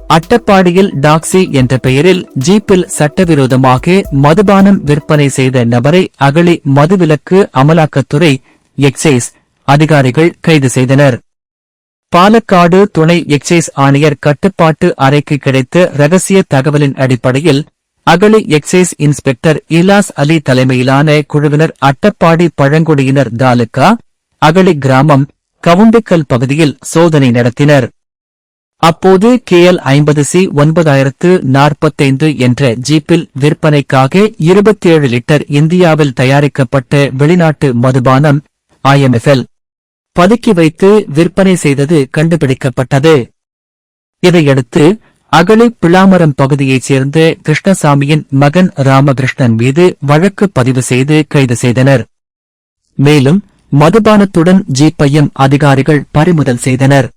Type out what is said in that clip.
அட்டப்பாடியில் taxi என்ற பெயரில் ஜீப்பில் சட்டவிரோதமாக மதுபானம் விற்பனை செய்த நபரை அகழி மதுவிலக்கு அமலாக்கத்துறை எக்சைஸ் அதிகாரிகள் கைது செய்தனர். பாலக்காடு துணை எக்சைஸ் ஆணையர் கட்டுப்பாட்டு அறைக்கு கிடைத்த ரகசிய தகவலின் அடிப்படையில் அகழி எக்சைஸ் இன்ஸ்பெக்டர் இலாஸ் அலி தலைமையிலான குழுவினர் அட்டப்பாடி பழங்குடியினர் தாலுகா அகழி கிராமம் கவுண்டிக்கல் பகுதியில் சோதனை நடத்தினர். அப்போது KL 50C 9045 என்ற ஜீப்பில் விற்பனைக்காக 27 லிட்டர் இந்தியாவில் தயாரிக்கப்பட்ட வெளிநாட்டு மதுபானம் IMFL பதுக்கி வைத்து விற்பனை செய்தது கண்டுபிடிக்கப்பட்டது. இதையடுத்து அகழி பிளாமரம் பகுதியைச் சேர்ந்த கிருஷ்ணசாமியின் மகன் ராமகிருஷ்ணன் மீது வழக்கு பதிவு செய்து கைது செய்தனர். மேலும் மதுபானத்துடன் ஜீப்பையும் அதிகாரிகள் பறிமுதல் செய்தனர்.